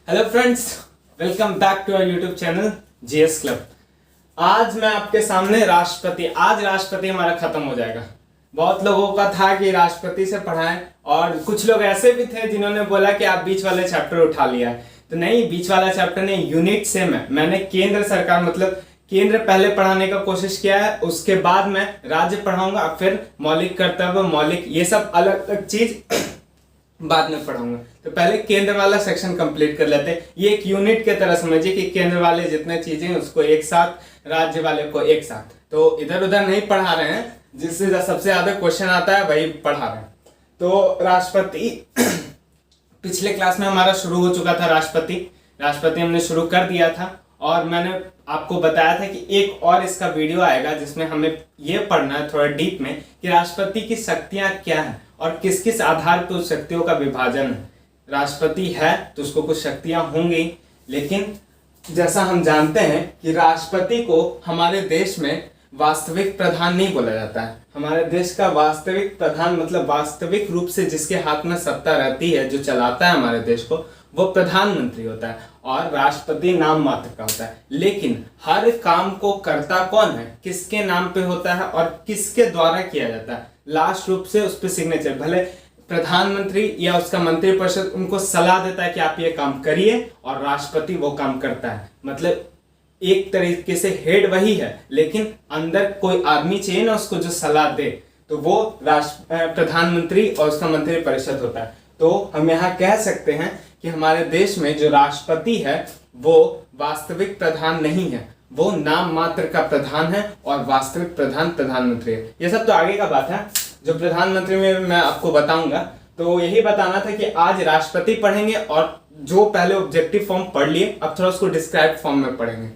Hello friends, welcome back to our YouTube channel GS club. आज मैं आपके सामने आज राष्ट्रपति हमारा खत्म हो जाएगा। बहुत लोगों का था कि राष्ट्रपति से पढ़ाएं और कुछ लोग ऐसे भी थे जिन्होंने बोला कि आप बीच वाले चैप्टर उठा लिया है। तो नहीं, बीच वाला चैप्टर नहीं, यूनिट सेम है। मैंने केंद्र सरकार मतलब केंद्र पहले पढ़ाने का कोशिश किया है, उसके बाद मैं राज्य पढ़ाऊंगा, फिर मौलिक कर्तव्य, मौलिक ये सब अलग अलग चीज बाद में पढ़ाऊंगा। तो पहले केंद्र वाला सेक्शन कंप्लीट कर लेते हैं। ये एक यूनिट के तरह समझिए कि केंद्र वाले जितने चीजें उसको एक साथ, राज्य वाले को एक साथ। तो इधर उधर नहीं पढ़ा रहे हैं, जिससे सबसे ज्यादा क्वेश्चन आता है वही पढ़ा रहे हैं। तो राष्ट्रपति पिछले क्लास में हमारा शुरू हो चुका था। राष्ट्रपति हमने शुरू कर दिया था और मैंने आपको बताया था कि एक और इसका वीडियो आएगा जिसमें हमें ये पढ़ना है थोड़ा डीप में कि राष्ट्रपति की शक्तियां क्या हैं और किस किस आधार पर उस शक्तियों का विभाजन है। राष्ट्रपति है तो उसको कुछ शक्तियां होंगी, लेकिन जैसा हम जानते हैं कि राष्ट्रपति को हमारे देश में वास्तविक प्रधान नहीं बोला जाता है। हमारे देश का वास्तविक प्रधान मतलब वास्तविक रूप से जिसके हाथ में सत्ता रहती है, जो चलाता है हमारे देश को, वो प्रधानमंत्री होता है और राष्ट्रपति नाम मात्र का होता है। लेकिन हर काम को करता कौन है, किसके नाम पे होता है और किसके द्वारा किया जाता है, लास्ट रूप से उस पर सिग्नेचर। भले प्रधानमंत्री या उसका मंत्रिपरिषद उनको सलाह देता है कि आप ये काम करिए और राष्ट्रपति वो काम करता है। मतलब एक तरीके से हेड वही है, लेकिन अंदर कोई आदमी चाहिए ना उसको जो सलाह दे, तो वो प्रधानमंत्री और उसका मंत्रिपरिषद होता है। तो हम यहाँ कह सकते हैं कि हमारे देश में जो राष्ट्रपति है वो वास्तविक प्रधान नहीं है, वो नाम मात्र का प्रधान है और वास्तविक प्रधान प्रधानमंत्री है। ये सब तो आगे का बात है, जो प्रधानमंत्री में मैं आपको बताऊंगा। तो यही बताना था कि आज राष्ट्रपति पढ़ेंगे और जो पहले ऑब्जेक्टिव फॉर्म पढ़ लिए, अब थोड़ा उसको डिस्क्राइब फॉर्म में पढ़ेंगे।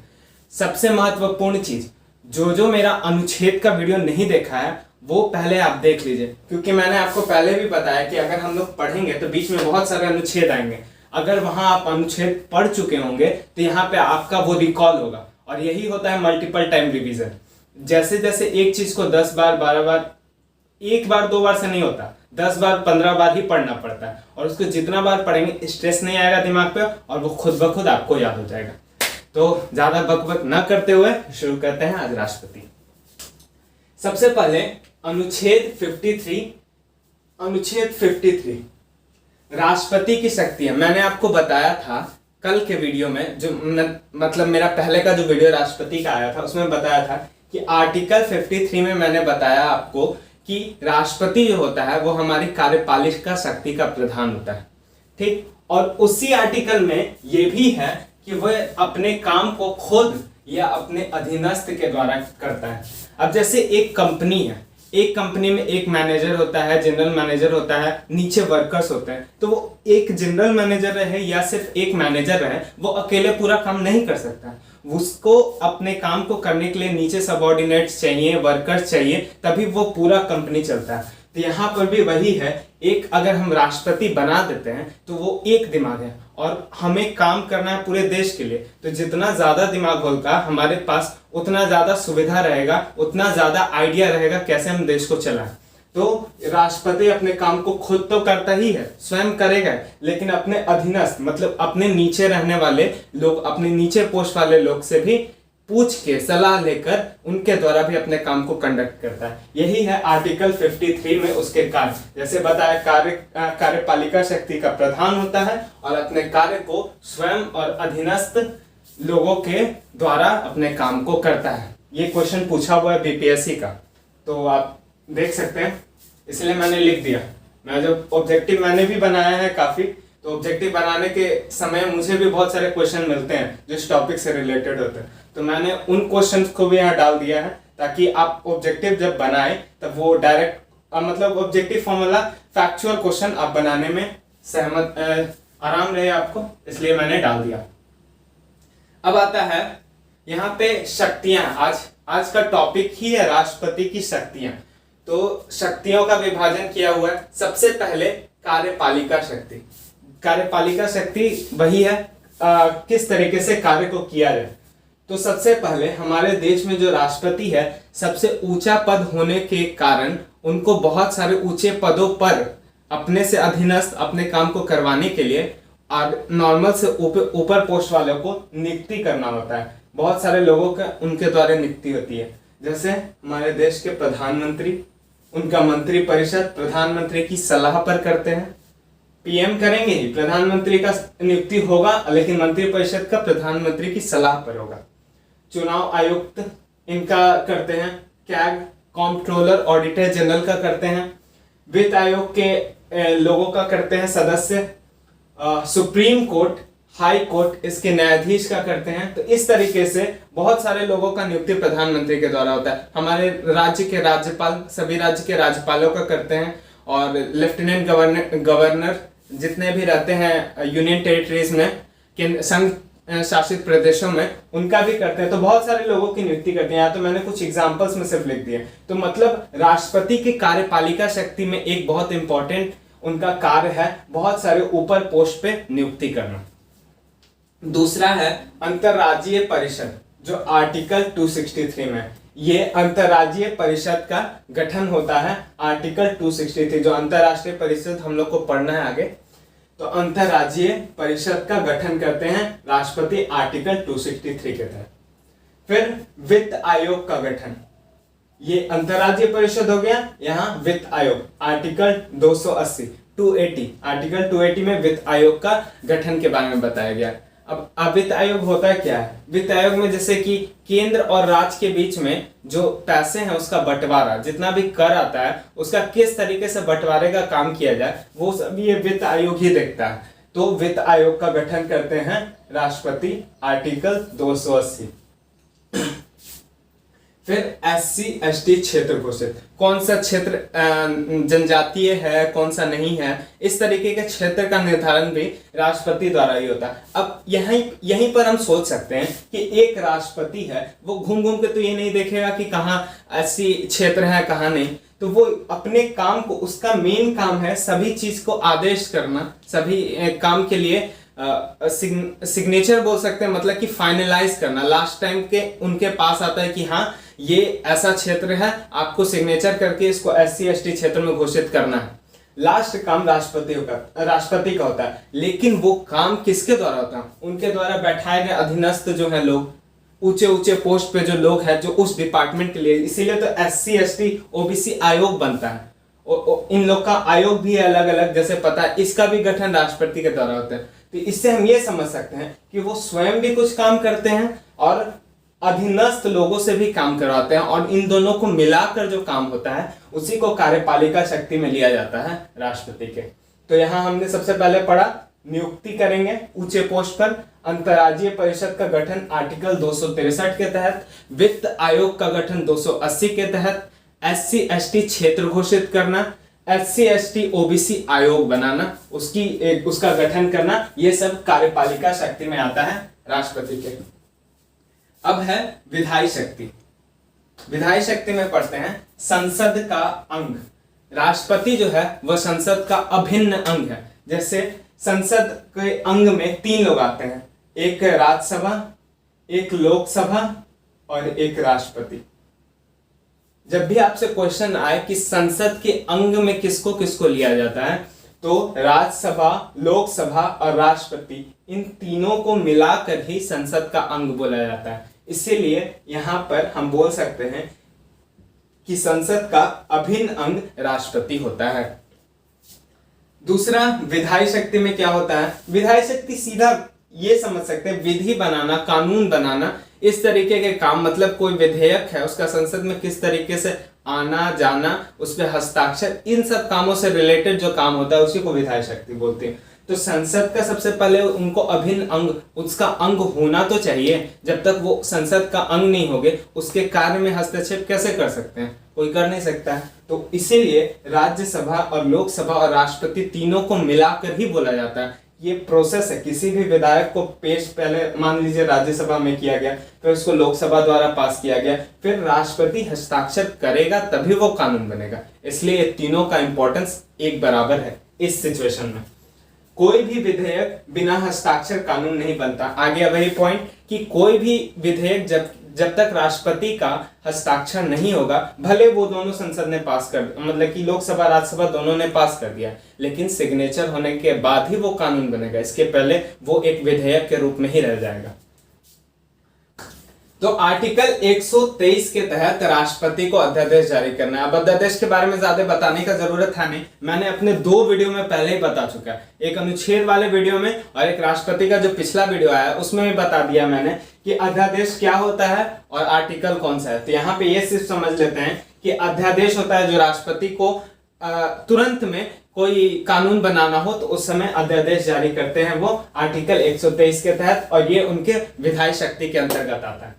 सबसे महत्वपूर्ण चीज, जो मेरा अनुच्छेद का वीडियो नहीं देखा है वो पहले आप देख लीजिए, क्योंकि मैंने आपको पहले भी बताया कि अगर हम लोग पढ़ेंगे तो बीच में बहुत सारे अनुच्छेद आएंगे। अगर वहां आप अनुच्छेद पढ़ चुके होंगे तो यहाँ पे आपका वो रिकॉल होगा, और यही होता है मल्टीपल टाइम रिवीजन। जैसे जैसे एक चीज को 10 बार 12 बार, एक बार 2 बार से नहीं होता, 10 बार 15 बार ही पढ़ना पड़ता है, और उसको जितना बार पढ़ेंगे स्ट्रेस नहीं आएगा दिमाग पे और वो खुद ब खुद आपको याद हो जाएगा। तो ज्यादा बकबक न करते हुए शुरू करते हैं आज राष्ट्रपति। सबसे पहले अनुच्छेद 53 राष्ट्रपति की शक्तियां। मैंने आपको बताया था कल के वीडियो में, जो मतलब मेरा पहले का जो वीडियो राष्ट्रपति का आया था उसमें बताया था कि आर्टिकल 53 में मैंने बताया आपको कि राष्ट्रपति जो होता है वो हमारी कार्यपालिका शक्ति का प्रधान होता है, ठीक। और उसी आर्टिकल में ये भी है कि वह अपने काम को खुद या अपने अधीनस्थ के द्वारा करता है। अब जैसे एक कंपनी है, एक कंपनी में एक मैनेजर होता है, जनरल मैनेजर होता है, नीचे वर्कर्स होते हैं। तो वो एक जनरल मैनेजर रहे या सिर्फ एक मैनेजर रहे, वो अकेले पूरा काम नहीं कर सकता। उसको अपने काम को करने के लिए नीचे सबऑर्डिनेट्स चाहिए, वर्कर्स चाहिए, तभी वो पूरा कंपनी चलता है। तो यहाँ पर भी वही है, एक अगर हम राष्ट्रपति बना देते हैं तो वो एक दिमाग है और हमें काम करना है पूरे देश के लिए। तो जितना ज्यादा दिमाग होगा हमारे पास, उतना ज्यादा सुविधा रहेगा, उतना ज्यादा आइडिया रहेगा कैसे हम देश को चलाएं। तो राष्ट्रपति अपने काम को खुद तो करता ही है, स्वयं करेगा, लेकिन अपने अधीनस्थ मतलब अपने नीचे रहने वाले लोग, अपने नीचे पोस्ट वाले लोग से भी पूछ के सलाह लेकर उनके द्वारा भी अपने काम को कंडक्ट करता है। यही है आर्टिकल 53 में उसके कार्य। जैसे बताया, कार्यपालिका शक्ति का प्रधान होता है और अपने कार्य को स्वयं और अधीनस्थ लोगों के द्वारा अपने काम को करता है। ये क्वेश्चन पूछा हुआ है बीपीएससी का, तो आप देख सकते हैं, इसलिए मैंने लिख दिया। मैं जो ऑब्जेक्टिव मैंने भी बनाया है काफी, तो ऑब्जेक्टिव बनाने के समय मुझे भी बहुत सारे क्वेश्चन मिलते हैं जो इस टॉपिक से रिलेटेड होते हैं, तो मैंने उन क्वेश्चंस को भी यहाँ डाल दिया है ताकि आप ऑब्जेक्टिव जब बनाए तब वो डायरेक्ट मतलब ऑब्जेक्टिव फॉर्मूला फैक्चुअल क्वेश्चन आप बनाने में सहमत आराम रहे आपको, इसलिए मैंने डाल दिया। अब आता है यहाँ पे शक्तियां। आज का टॉपिक ही है राष्ट्रपति की शक्तियां। तो शक्तियों का विभाजन किया हुआ है। सबसे पहले कार्यपालिका शक्ति। कार्यपालिका शक्ति वही है किस तरीके से कार्य को किया जाए। तो सबसे पहले हमारे देश में जो राष्ट्रपति है, सबसे ऊंचा पद होने के कारण उनको बहुत सारे ऊंचे पदों पर अपने से अधीनस्थ अपने काम को करवाने के लिए नॉर्मल से ऊपर पोस्ट वालों को नियुक्ति करना होता है। बहुत सारे लोगों का उनके द्वारा नियुक्ति होती है, जैसे हमारे देश के प्रधानमंत्री, उनका मंत्री परिषद प्रधानमंत्री की सलाह पर करते हैं। पीएम करेंगे ही, प्रधानमंत्री का नियुक्ति होगा, लेकिन मंत्री परिषद का प्रधानमंत्री की सलाह पर होगा। चुनाव आयुक्त इनका करते हैं, कैग कंट्रोलर ऑडिटर जनरल का करते हैं, वित्त आयोग के लोगों का करते हैं सदस्य, सुप्रीम कोर्ट, हाई कोर्ट इसके न्यायाधीश का करते हैं। तो इस तरीके से बहुत सारे लोगों का नियुक्ति प्रधानमंत्री के द्वारा होता है। हमारे राज्य के राज्यपाल सभी राज्य के राज्यपालों का करते हैं, और लेफ्टिनेंट गवर्नर जितने भी रहते हैं यूनियन टेरिटरीज में, संघ शासित प्रदेशों में, उनका भी करते हैं। तो बहुत सारे लोगों की नियुक्ति करते हैं। यहाँ तो मैंने कुछ एग्जांपल्स में सिर्फ लिख दिए। तो मतलब राष्ट्रपति की कार्यपालिका शक्ति में एक बहुत इंपॉर्टेंट उनका कार्य है बहुत सारे ऊपर पोस्ट पे नियुक्ति करना। दूसरा है अंतरराज्यीय परिषद, जो आर्टिकल 263 में, ये अंतरराज्यीय परिषद का गठन होता है। आर्टिकल 263 जो अंतरराष्ट्रीय परिषद हम लोग को पढ़ना है आगे, तो अंतरराज्यीय परिषद का गठन करते हैं राष्ट्रपति आर्टिकल 263 के तहत। फिर वित्त आयोग का गठन, ये अंतरराज्यीय परिषद हो गया। यहाँ वित्त आयोग आर्टिकल 280 आर्टिकल 280 में वित्त आयोग का गठन के बारे में बताया गया। अब वित्त आयोग होता क्या है? वित्त आयोग में जैसे कि केंद्र और राज्य के बीच में जो पैसे हैं उसका बंटवारा, जितना भी कर आता है उसका किस तरीके से बंटवारे का काम किया जाए, वो सब ये वित्त आयोग ही देखता है। तो वित्त आयोग का गठन करते हैं राष्ट्रपति आर्टिकल 280। फिर SC/ST क्षेत्र घोषित, कौन सा क्षेत्र जनजातीय है कौन सा नहीं है, इस तरीके के क्षेत्र का निर्धारण भी राष्ट्रपति द्वारा ही होता है। अब यहीं पर हम सोच सकते हैं कि एक राष्ट्रपति है, वो घूम घूम के तो ये नहीं देखेगा कि कहाँ SC क्षेत्र है कहाँ नहीं। तो वो अपने काम को, उसका मेन काम है सभी चीज को आदेश करना, सभी काम के लिए सिग्नेचर बोल सकते हैं, मतलब कि फाइनलाइज करना। लास्ट टाइम के उनके पास आता है कि हाँ ये ऐसा क्षेत्र है, आपको सिग्नेचर करके इसको SC/ST क्षेत्र में घोषित करना है। लास्ट काम राष्ट्रपति का होता है, लेकिन वो काम किसके द्वारा होता है? उनके द्वारा बैठाए गए अधीनस्थ जो है लोग, ऊंचे ऊंचे पोस्ट पे जो लोग हैं जो उस डिपार्टमेंट के लिए, इसीलिए तो SC/ST OBC आयोग बनता है। इन लोग का आयोग भी अलग अलग, जैसे पता है, इसका भी गठन राष्ट्रपति के द्वारा होता है। तो इससे हम ये समझ सकते हैं कि वो स्वयं भी कुछ काम करते हैं और अधीनस्थ लोगों से भी काम करवाते हैं, और इन दोनों को मिलाकर जो काम होता है उसी को कार्यपालिका शक्ति में लिया जाता है राष्ट्रपति के। तो यहाँ हमने सबसे पहले पढ़ा नियुक्ति करेंगे ऊंचे पोस्ट पर, अंतरराज्यीय परिषद का गठन आर्टिकल 263 के तहत, वित्त आयोग का गठन 280 के तहत, SC/ST क्षेत्र घोषित करना, SC/ST OBC आयोग बनाना, उसका गठन करना, ये सब कार्यपालिका शक्ति में आता है राष्ट्रपति के। अब है विधायी शक्ति। विधायी शक्ति में पढ़ते हैं संसद का अंग। राष्ट्रपति जो है वह संसद का अभिन्न अंग है। जैसे संसद के अंग में 3 लोग आते हैं, एक राज्यसभा, एक लोकसभा और एक राष्ट्रपति। जब भी आपसे क्वेश्चन आए कि संसद के अंग में किसको किसको लिया जाता है, तो राज्यसभा, लोकसभा और राष्ट्रपति, इन तीनों को मिलाकर ही संसद का अंग बोला जाता है। इसीलिए यहां पर हम बोल सकते हैं कि संसद का अभिन्न अंग राष्ट्रपति होता है। दूसरा, विधायी शक्ति में क्या होता है? विधायी शक्ति सीधा ये समझ सकते हैं विधि बनाना, कानून बनाना, इस तरीके के काम। मतलब कोई विधेयक है उसका संसद में किस तरीके से आना जाना, उस पर हस्ताक्षर, इन सब कामों से रिलेटेड जो काम होता है उसी को विधायी शक्ति बोलते हैं। तो संसद का सबसे पहले उनको अभिन्न अंग, उसका अंग होना तो चाहिए। जब तक वो संसद का अंग नहीं होगे उसके कार्य में हस्तक्षेप कैसे कर सकते हैं? कोई कर नहीं सकता है। तो इसीलिए राज्यसभा और लोकसभा और राष्ट्रपति तीनों को मिलाकर ही बोला जाता है। ये प्रोसेस है, किसी भी विधायक को पेश पहले मान लीजिए राज्यसभा में किया गया, फिर उसको लोकसभा द्वारा पास किया गया, फिर राष्ट्रपति हस्ताक्षर करेगा तभी वो कानून बनेगा। इसलिए ये तीनों का इंपॉर्टेंस एक बराबर है इस सिचुएशन में। कोई भी विधेयक बिना हस्ताक्षर कानून नहीं बनता। आगे वही पॉइंट कि कोई भी विधेयक जब तक राष्ट्रपति का हस्ताक्षर नहीं होगा, भले वो दोनों संसद ने पास कर, मतलब कि लोकसभा राज्यसभा दोनों ने पास कर दिया, लेकिन सिग्नेचर होने के बाद ही वो कानून बनेगा। इसके पहले वो एक विधेयक के रूप में ही रह जाएगा। तो आर्टिकल 123 के तहत राष्ट्रपति को अध्यादेश जारी करना है। अब अध्यादेश के बारे में ज्यादा बताने का जरूरत है नहीं, मैंने अपने 2 वीडियो में पहले ही बता चुका है, एक अनुच्छेद वाले वीडियो में और एक राष्ट्रपति का जो पिछला वीडियो आया उसमें भी बता दिया मैंने कि अध्यादेश क्या होता है और आर्टिकल कौन सा है। तो यहाँ पे ये सिर्फ समझ लेते हैं कि अध्यादेश होता है जो राष्ट्रपति को तुरंत में कोई कानून बनाना हो तो उस समय अध्यादेश जारी करते हैं, वो आर्टिकल 123 के तहत, और ये उनके विधायी शक्ति के अंतर्गत आता है।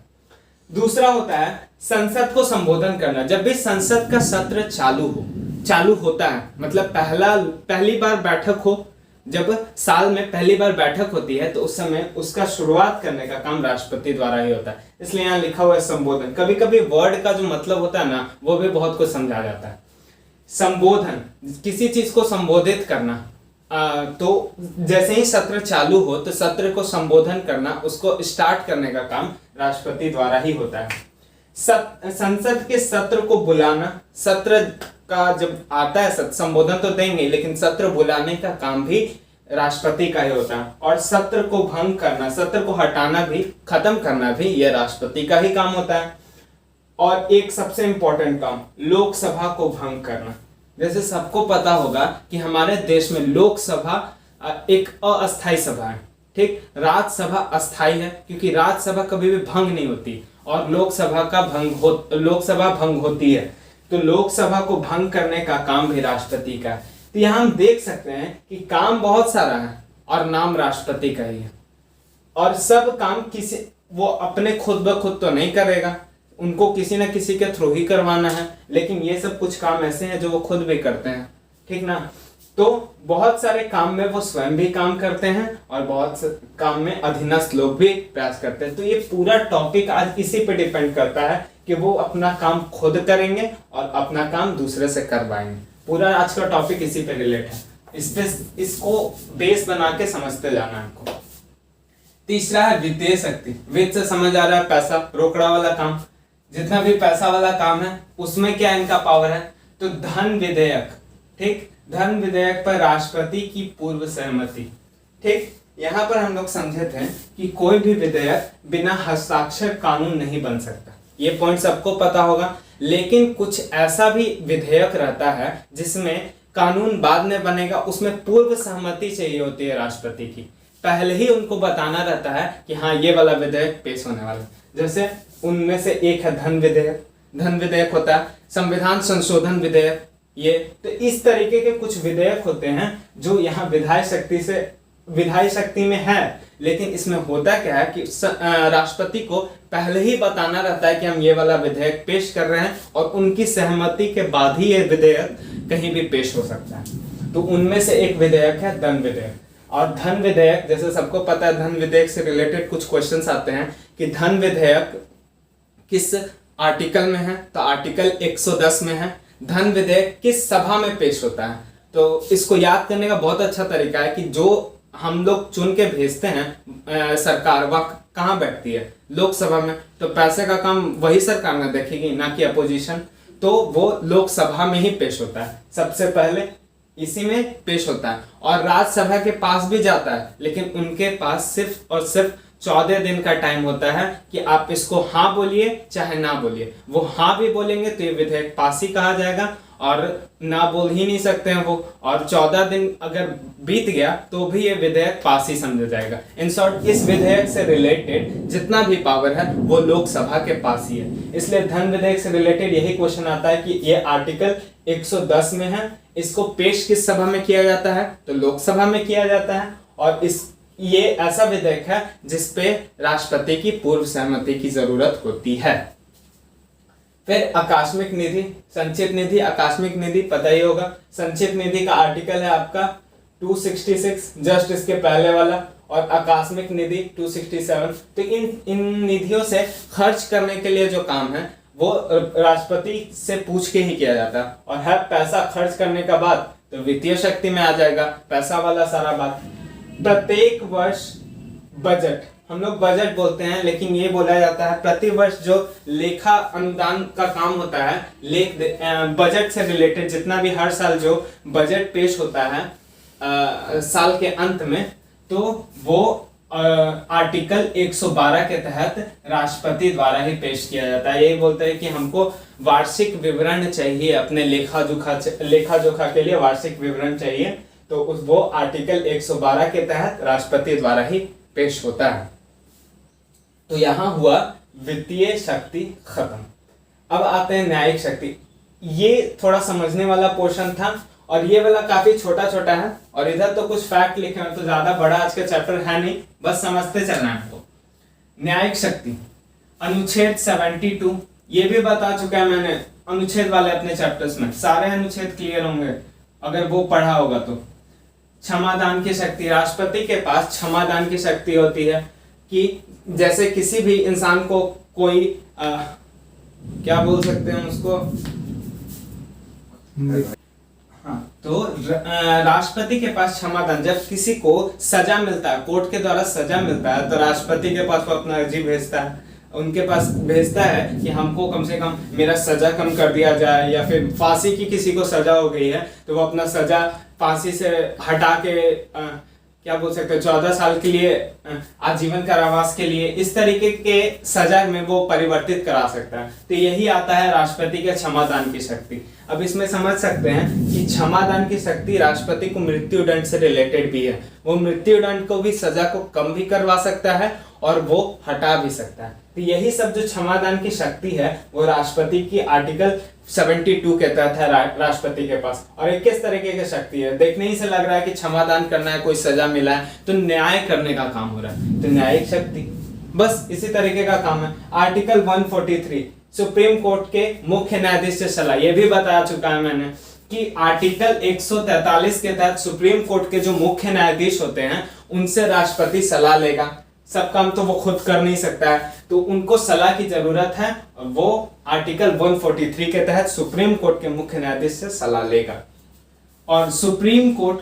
दूसरा होता है संसद को संबोधन करना। जब भी संसद का सत्र चालू होता है, मतलब पहली बार बैठक हो, जब साल में पहली बार बैठक होती है तो उस समय उसका शुरुआत करने का काम राष्ट्रपति द्वारा ही होता है। इसलिए यहाँ लिखा हुआ है संबोधन। कभी कभी वर्ड का जो मतलब होता है ना, वो भी बहुत कुछ समझा जाता है। संबोधन, किसी चीज को संबोधित करना। तो जैसे ही सत्र चालू हो तो सत्र को संबोधन करना, उसको स्टार्ट करने का काम राष्ट्रपति द्वारा ही होता है। संसद के सत्र को बुलाना, सत्र का जब आता है संबोधन तो देंगे, लेकिन सत्र बुलाने का काम भी राष्ट्रपति का ही होता है। और सत्र को भंग करना, सत्र को हटाना भी, खत्म करना भी यह राष्ट्रपति का ही काम होता है। और एक सबसे इंपॉर्टेंट काम, लोकसभा को भंग करना। जैसे सबको पता होगा कि हमारे देश में लोकसभा एक अस्थायी सभा है, ठीक। राज्यसभा अस्थायी है क्योंकि राज्यसभा कभी भी भंग नहीं होती और लोकसभा भंग होती है। तो लोकसभा को भंग करने का काम भी राष्ट्रपति का है। तो यहाँ हम देख सकते हैं कि काम बहुत सारा है और नाम राष्ट्रपति का ही है। और सब काम वो अपने खुद ब खुद तो नहीं करेगा, उनको किसी न किसी के थ्रू ही करवाना है। लेकिन ये सब कुछ काम ऐसे हैं जो वो खुद भी करते हैं, ठीक ना। तो बहुत सारे काम में वो स्वयं भी काम करते हैं और बहुत से काम में अधीनस्थ लोग भी प्रयास करते हैं। तो ये पूरा टॉपिक आज इसी पे डिपेंड करता है कि वो अपना काम खुद करेंगे और अपना काम दूसरे से करवाएंगे। पूरा आज का टॉपिक इसी पे रिलेट है। इसको बेस बना के समझते जाना है हमको। तीसरा है वित्तीय शक्ति। वित्त से समझ आ रहा है पैसा, रोकड़ा वाला काम। जितना भी पैसा वाला काम है उसमें क्या इनका पावर है, तो धन विधेयक, ठीक। धन विधेयक पर राष्ट्रपति की पूर्व सहमति, ठीक। यहाँ पर हम लोग समझे थे कि कोई भी विधेयक बिना हस्ताक्षर कानून नहीं बन सकता, ये पॉइंट सबको पता होगा। लेकिन कुछ ऐसा भी विधेयक रहता है जिसमें कानून बाद में बनेगा, उसमें पूर्व सहमति चाहिए होती है राष्ट्रपति की। पहले ही उनको बताना रहता है कि हाँ ये वाला विधेयक पेश होने वाला है। जैसे उनमें से एक है धन विधेयक। धन विधेयक होता है संविधान संशोधन विधेयक। ये तो इस तरीके के कुछ विधेयक होते हैं जो यहाँ विधायी शक्ति में है। लेकिन इसमें होता क्या है कि राष्ट्रपति को पहले ही बताना रहता है कि हम ये वाला विधेयक पेश कर रहे हैं और उनकी सहमति के बाद ही ये विधेयक कहीं भी पेश हो सकता है। तो उनमें से एक विधेयक है धन विधेयक। और धन विधेयक, जैसे सबको पता है, धन विधेयक से रिलेटेड कुछ क्वेश्चंस आते हैं कि धन विधेयक किस आर्टिकल में है, तो आर्टिकल 110 में है। धन विधेयक किस सभा में पेश होता है, तो इसको याद करने का बहुत अच्छा तरीका है कि जो हम लोग चुन के भेजते हैं सरकार, वह कहाँ बैठती है, लोकसभा में। तो पैसे का काम वही सरकार ना देखेगी, ना कि अपोजिशन। तो वो लोकसभा में ही पेश होता है, सबसे पहले इसी में पेश होता है। और राज्यसभा के पास भी जाता है, लेकिन उनके पास सिर्फ और सिर्फ 14 दिन का टाइम होता है कि आप इसको हाँ बोलिए चाहे ना बोलिए। वो हाँ भी बोलेंगे तो ये विधेयक पास ही कहा जाएगा, और ना बोल ही नहीं सकते हैं वो। और 14 दिन अगर बीत गया तो भी ये विधेयक पास ही समझा जाएगा। इन शॉर्ट, इस विधेयक से रिलेटेड जितना भी पावर है वो लोकसभा के पास ही है। इसलिए धन विधेयक से रिलेटेड यही क्वेश्चन आता है कि ये आर्टिकल 110 में है, इसको पेश किस सभा में किया जाता है, तो लोकसभा में किया जाता है। और ये ऐसा विधेयक है जिसपे राष्ट्रपति की पूर्व सहमति की जरूरत होती है। फिर आकस्मिक निधि, संचित निधि, आकस्मिक निधि पता ही होगा। संचित निधि का आर्टिकल है आपका 266, जस्ट इसके पहले वाला, और आकस्मिक निधि 267। तो इन निधियों से खर्च करने के लिए जो काम है वो राष्ट्रपति से पूछ के ही किया जाता है। और है पैसा खर्च करने का बाद तो वित्तीय शक्ति में आ जाएगा पैसा वाला सारा बात। प्रत्येक वर्ष बजट, हम लोग बजट बोलते हैं, लेकिन ये बोला जाता है प्रतिवर्ष जो लेखा अनुदान का काम होता है, बजट से रिलेटेड जितना भी हर साल जो बजट पेश होता है साल के अंत में, तो वो आर्टिकल 112 के तहत राष्ट्रपति द्वारा ही पेश किया जाता है। यही बोलते हैं कि हमको वार्षिक विवरण चाहिए, अपने लेखा जोखा के लिए वार्षिक विवरण चाहिए, तो वो आर्टिकल 112 के तहत राष्ट्रपति द्वारा ही पेश होता है। तो यहां हुआ वित्तीय शक्ति खत्म। अब आते हैं न्यायिक शक्ति। ये थोड़ा समझने वाला पोर्शन था और ये वाला काफी छोटा छोटा है, और इधर तो कुछ फैक्ट लिखे हैं, तो ज्यादा बड़ा आज का चैप्टर है नहीं, बस समझते चलना है आपको। न्यायिक शक्ति अनुच्छेद 72, ये भी बता चुका है मैंने अनुच्छेद वाले अपने चैप्टर्स में, सारे अनुच्छेद क्लियर होंगे अगर वो पढ़ा होगा तो। क्षमादान की शक्ति, राष्ट्रपति के पास क्षमादान की शक्ति होती है कि जैसे किसी भी इंसान को कोई क्या बोल सकते हैं उसको, हाँ, तो राष्ट्रपति के पास क्षमादान, जब किसी को सजा मिलता है, कोर्ट के द्वारा सजा मिलता है, तो राष्ट्रपति के पास वो अपना अर्जी भेजता है, उनके पास भेजता है कि हमको कम से कम मेरा सजा कम कर दिया जाए, या फिर फांसी की किसी को सजा हो गई है तो वो अपना सजा फांसी से हटा के क्या बोल सकते हैं 14 साल के लिए आजीवन कारावास के लिए, इस तरीके के सजा में वो परिवर्तित करा सकता है। तो यही आता है राष्ट्रपति के क्षमादान की शक्ति। अब इसमें समझ सकते हैं कि क्षमादान की शक्ति राष्ट्रपति को मृत्यु दंड से रिलेटेड भी है। वो मृत्यु दंड को भी, सजा को कम भी करवा सकता है और वो हटा भी सकता है। तो यही सब जो क्षमादान की शक्ति है वो राष्ट्रपति की आर्टिकल 72 के तहत है राष्ट्रपति के पास। और ये किस तरीके की शक्ति है, देखने ही से लग रहा है कि क्षमादान करना है, कोई सजा मिला है तो न्याय करने का काम हो रहा है, तो न्यायिक शक्ति बस इसी तरीके का काम है। आर्टिकल 143 सुप्रीम कोर्ट के मुख्य न्यायाधीश से सलाह, ये भी बता चुका है मैंने कि आर्टिकल 143 के तहत सुप्रीम कोर्ट के जो मुख्य न्यायाधीश होते हैं उनसे राष्ट्रपति सलाह लेगा। सब काम तो वो खुद कर नहीं सकता है, तो उनको सलाह की जरूरत है, वो आर्टिकल 143 के तहत सुप्रीम कोर्ट के मुख्य न्यायाधीश से सलाह लेगा। और सुप्रीम कोर्ट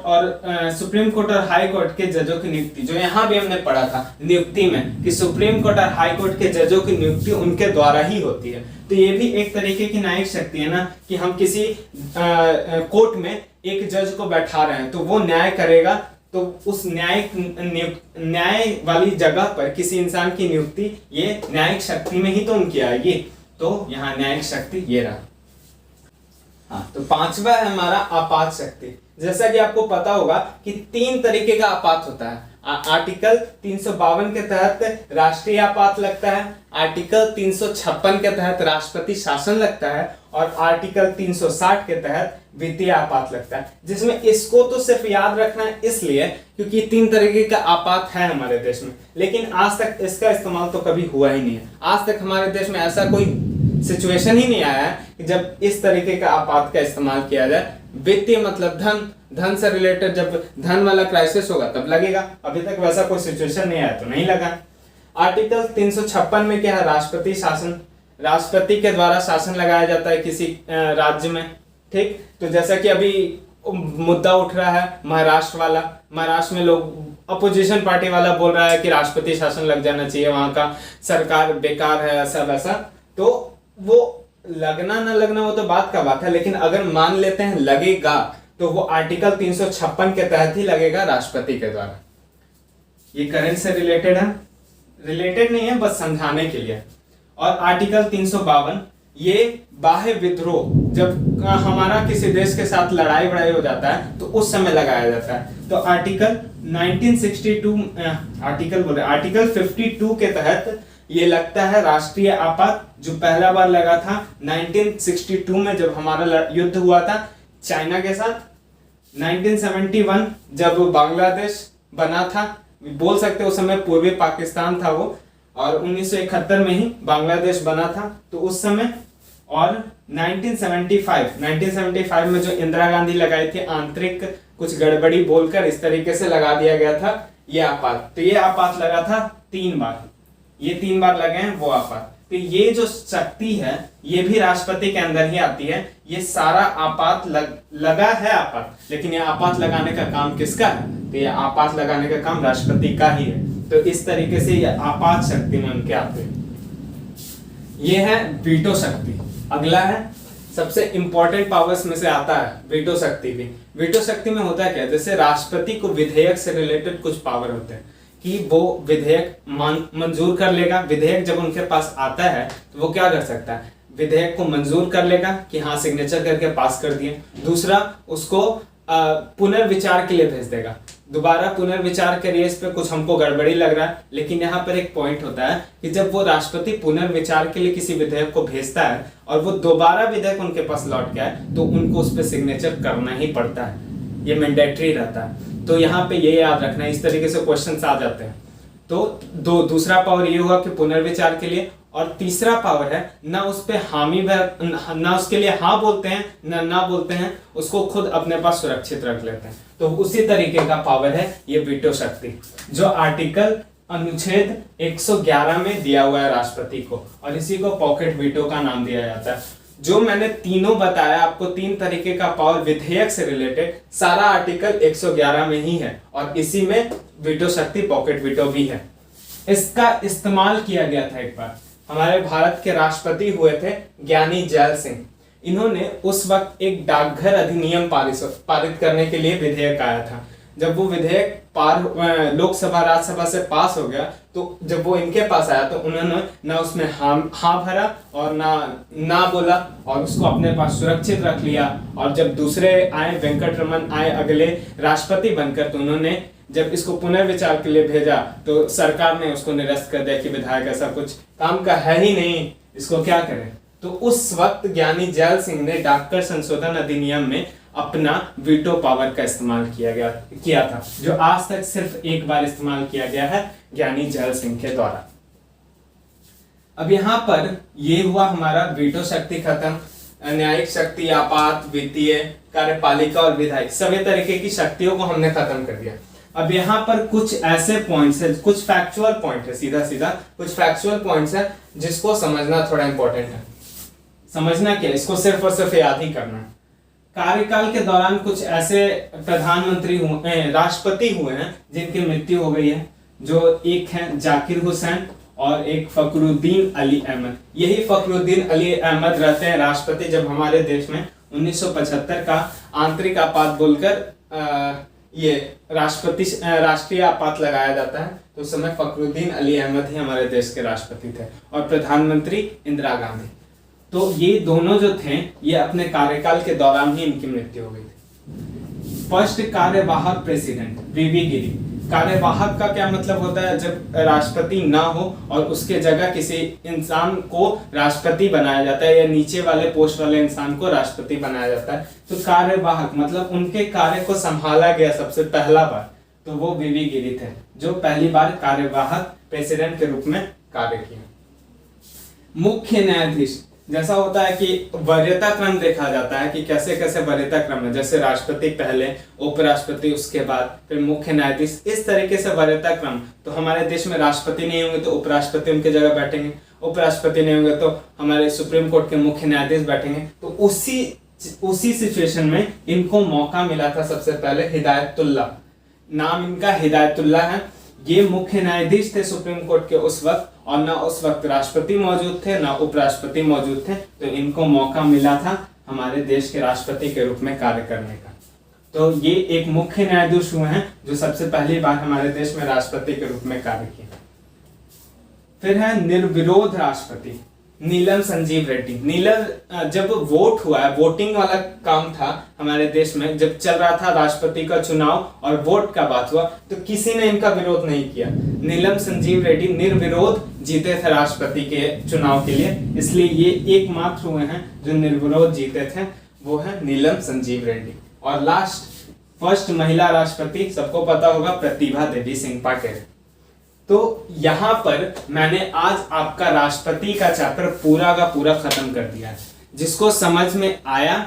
और हाई कोर्ट के जजों की नियुक्ति, जो यहाँ भी हमने पढ़ा था नियुक्ति में कि सुप्रीम कोर्ट और हाई कोर्ट के जजों की नियुक्ति उनके द्वारा ही होती है। तो ये भी एक तरीके की न्यायिक शक्ति है ना, कि हम किसी कोर्ट में एक जज को बैठा रहे हैं तो वो न्याय करेगा, तो उस न्याय वाली जगह पर किसी इंसान की नियुक्ति ये न्यायिक शक्ति में ही तो उनकी आएगी। तो यहाँ न्यायिक शक्ति ये रहा। हाँ, तो पांचवा है हमारा आपात शक्ति। जैसा कि आपको पता होगा कि 3 तरीके का आपात होता है। आर्टिकल 352 के तहत राष्ट्रीय आपात लगता है, आर्टिकल 356 के तहत राष्ट्रपति शासन लगता है, और आर्टिकल 360 के तहत वित्तीय आपात लगता है। जिसमें इसको तो सिर्फ याद रखना है इसलिए क्योंकि 3 तरीके का आपात है हमारे देश में, लेकिन आज तक इसका इस्तेमाल तो कभी हुआ ही नहीं है। आज तक हमारे देश में ऐसा कोई सिचुएशन ही नहीं आया है कि जब इस तरीके का आपात का इस्तेमाल किया जाए। वित्तीय मतलब धन से रिलेटेड, जब धन वाला क्राइसिस होगा तब लगेगा। अभी तक वैसा कोई सिचुएशन नहीं आया तो नहीं लगा। आर्टिकल 356 में क्या है, राष्ट्रपति शासन, राष्ट्रपति के द्वारा शासन लगाया जाता है किसी राज्य में। ठीक, तो जैसा कि अभी मुद्दा उठ रहा है महाराष्ट्र वाला, महाराष्ट्र में लोग अपोजिशन पार्टी वाला बोल रहा है कि राष्ट्रपति शासन लग जाना चाहिए, वहां का सरकार बेकार है, ऐसा वैसा। तो वो लगना ना लगना वो तो बात का बात है, लेकिन अगर मान लेते हैं लगेगा तो वो आर्टिकल 356 के तहत ही लगेगा राष्ट्रपति के द्वारा। ये करंट से रिलेटेड है, रिलेटेड नहीं है, बस समझाने के लिए। और आर्टिकल 352 ये बाह्य विद्रोह, जब हमारा किसी देश के साथ लड़ाई बड़ाई हो जाता है तो उस समय लगाया जाता है। तो आर्टिकल 52 के तहत ये लगता है राष्ट्रीय आपात, जो पहला बार लगा था 1962 में जब हमारा युद्ध हुआ था चाइना के साथ। 1971 जब बांग्लादेश बना था, बोल सकते उस समय पूर्वी पाकिस्तान था वो, और 1971 में ही बांग्लादेश बना था तो उस समय। और 1975 में जो इंदिरा गांधी लगाई थी, आंतरिक कुछ गड़बड़ी बोलकर इस तरीके से लगा दिया गया था ये आपात। तो ये आपात लगा था 3 बार, ये 3 बार लगे हैं वो आपात। तो ये जो शक्ति है ये भी राष्ट्रपति के अंदर ही आती है। ये सारा आपात लगा है आपात, लेकिन ये आपात लगाने का काम किसका है? तो ये आपात लगाने का काम राष्ट्रपति का ही है। तो इस तरीके से ये आपात शक्ति में उनके आते हैं। ये है वीटो शक्ति। अगला है सबसे इंपॉर्टेंट पावर्स में से आता है वीटो शक्ति भी। वीटो शक्ति में होता है क्या, जैसे राष्ट्रपति को विधेयक से रिलेटेड कुछ पावर होते हैं कि वो विधेयक मंजूर कर लेगा। विधेयक जब उनके पास आता है तो वो क्या कर सकता है, विधेयक को मंजूर कर लेगा कि हाँ सिग्नेचर करके पास कर दिए। दूसरा, उसको पुनर्विचार के लिए भेज देगा, दोबारा पुनर्विचार करिए, इस पे कुछ हमको गड़बड़ी लग रहा है। लेकिन यहाँ पर एक पॉइंट होता है कि जब वो राष्ट्रपति पुनर्विचार के लिए किसी विधेयक को भेजता है और वो दोबारा विधेयक उनके पास लौट के आए तो उनको उस पर सिग्नेचर करना ही पड़ता है, ये मैंडेटरी रहता है। तो यहाँ पे ये याद रखना, इस तरीके से क्वेश्चंस आ जाते हैं। तो दूसरा पावर ये हुआ कि पुनर्विचार के लिए, और तीसरा पावर है ना उस पे हामी ना उसके लिए हाँ बोलते हैं ना बोलते हैं, उसको खुद अपने पास सुरक्षित रख लेते हैं। तो उसी तरीके का पावर है ये वीटो शक्ति, जो आर्टिकल अनुच्छेद 111 में दिया हुआ है राष्ट्रपति को, और इसी को पॉकेट वीटो का नाम दिया जाता है। जो मैंने तीनों बताया आपको, 3 तरीके का पावर विधेयक से रिलेटेड, सारा आर्टिकल 111 में ही है, और इसी में वीटो शक्ति पॉकेट वीटो भी है। इसका इस्तेमाल किया गया था एक बार, हमारे भारत के राष्ट्रपति हुए थे ज्ञानी जैल सिंह। इन्होंने उस वक्त एक डाकघर अधिनियम पारित करने के लिए विधेयक आया था। जब वो विधेयक लोकसभा राज्यसभा से पास हो गया तो जब वो इनके पास आया तो उन्होंने ना उसमें हाँ भरा और ना बोला, और उसको अपने पास सुरक्षित रख लिया। और जब दूसरे आए, वेंकटरमन आए अगले राष्ट्रपति बनकर, तो उन्होंने जब इसको पुनर्विचार के लिए भेजा तो सरकार ने उसको निरस्त कर दिया कि विधायक ऐसा कुछ काम का है ही नहीं, इसको क्या करें। तो उस वक्त ज्ञानी जैल सिंह ने डाकघर संशोधन अधिनियम में अपना वीटो पावर का इस्तेमाल किया था, जो आज तक सिर्फ एक बार इस्तेमाल किया गया है ज्ञानी जैल सिंह के द्वारा। अब यहाँ पर ये हुआ हमारा वीटो शक्ति खत्म। न्यायिक शक्ति, आपात, वित्तीय, कार्यपालिका और विधायिक, सभी तरीके की शक्तियों को हमने खत्म कर दिया। अब यहाँ पर कुछ ऐसे पॉइंट्स है, कुछ फैक्चुअल पॉइंट है, सीधा कुछ फैक्चुअल पॉइंट्स है जिसको समझना थोड़ा इंपॉर्टेंट है। समझना क्या, इसको सिर्फ और सिर्फ याद ही करना है। कार्यकाल के दौरान कुछ ऐसे प्रधानमंत्री हुए, राष्ट्रपति हुए हैं जिनकी मृत्यु हो गई है, जो एक है जाकिर हुसैन और एक फखरुद्दीन अली अहमद। यही फखरुद्दीन अली अहमद रहते हैं राष्ट्रपति जब हमारे देश में 1975 का आंतरिक आपात बोलकर ये राष्ट्रीय आपात लगाया जाता है, तो उस समय फखरुद्दीन अली अहमद ही हमारे देश के राष्ट्रपति थे, और प्रधानमंत्री इंदिरा गांधी। तो ये दोनों जो थे, ये अपने कार्यकाल के दौरान ही इनकी मृत्यु हो गई थी। फर्स्ट कार्यवाहक प्रेसिडेंट वीवी गिरी। कार्यवाहक का क्या मतलब होता है, जब राष्ट्रपति ना हो और उसके जगह किसी इंसान को राष्ट्रपति बनाया जाता है, या नीचे वाले पोस्ट वाले इंसान को राष्ट्रपति बनाया जाता है। तो कार्यवाहक मतलब उनके कार्य को संभाला गया सबसे पहला बार, तो वो वीवी गिरी थे, जो पहली बार कार्यवाहक प्रेसिडेंट के रूप में कार्य किया। मुख्य न्यायाधीश, जैसा होता है कि वरीयता क्रम देखा जाता है कि कैसे कैसे वरीयता क्रम है, जैसे राष्ट्रपति पहले, उपराष्ट्रपति उसके बाद, फिर मुख्य न्यायाधीश, इस तरीके से वरीयता क्रम। तो हमारे देश में राष्ट्रपति नहीं होंगे तो उपराष्ट्रपति उनके जगह बैठेंगे, उपराष्ट्रपति नहीं होंगे तो हमारे सुप्रीम कोर्ट के मुख्य न्यायाधीश बैठेंगे। तो उसी सिचुएशन में इनको मौका मिला था सबसे पहले हिदायतुल्लाह, नाम इनका हिदायतुल्लाह है। ये मुख्य न्यायाधीश थे सुप्रीम कोर्ट के उस वक्त, और ना उस वक्त राष्ट्रपति मौजूद थे ना उपराष्ट्रपति मौजूद थे, तो इनको मौका मिला था हमारे देश के राष्ट्रपति के रूप में कार्य करने का। तो ये एक मुख्य न्यायाधीश हुए हैं जो सबसे पहली बार हमारे देश में राष्ट्रपति के रूप में कार्य किया। फिर है निर्विरोध राष्ट्रपति, नीलम संजीव रेड्डी। जब वोट हुआ है, वोटिंग वाला काम था हमारे देश में, जब चल रहा था राष्ट्रपति का चुनाव और वोट का बात हुआ, तो किसी ने इनका विरोध नहीं किया। नीलम संजीव रेड्डी निर्विरोध जीते थे राष्ट्रपति के चुनाव के लिए, इसलिए ये एकमात्र हुए हैं जो निर्विरोध जीते थे, वो है नीलम संजीव रेड्डी। और फर्स्ट महिला राष्ट्रपति सबको पता होगा, प्रतिभा देवी सिंह पाटिल। तो यहाँ पर मैंने आज आपका राष्ट्रपति का चैप्टर पूरा का पूरा खत्म कर दिया है। जिसको समझ में आया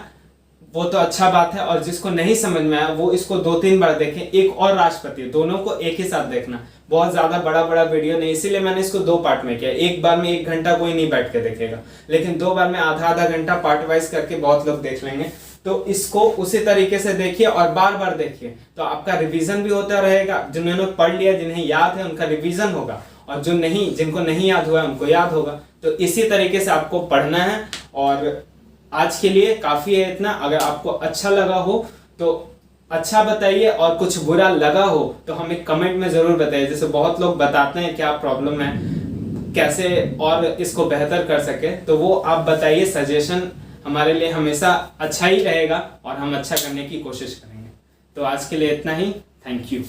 वो तो अच्छा बात है, और जिसको नहीं समझ में आया वो इसको 2-3 बार देखें। एक और राष्ट्रपति, दोनों को एक ही साथ देखना, बहुत ज्यादा बड़ा वीडियो नहीं, इसीलिए मैंने इसको 2 पार्ट में किया। एक बार में 1 घंटा कोई नहीं बैठ के देखेगा, लेकिन 2 बार में आधा घंटा पार्ट वाइज करके बहुत लोग देख लेंगे। तो इसको उसी तरीके से देखिए और बार बार देखिए, तो आपका रिवीजन भी होता रहेगा। जिन्होंने पढ़ लिया, जिन्हें याद है, उनका रिवीजन होगा, और जो नहीं, जिनको नहीं याद हुआ उनको याद होगा। तो इसी तरीके से आपको पढ़ना है। और आज के लिए काफ़ी है इतना। अगर आपको अच्छा लगा हो तो अच्छा बताइए, और कुछ बुरा लगा हो तो हमें कमेंट में ज़रूर बताइए। जैसे बहुत लोग बताते हैं क्या प्रॉब्लम है, कैसे और इसको बेहतर कर सके, तो वो आप बताइए। सजेशन हमारे लिए हमेशा अच्छा ही रहेगा और हम अच्छा करने की कोशिश करेंगे। तो आज के लिए इतना ही। Thank you.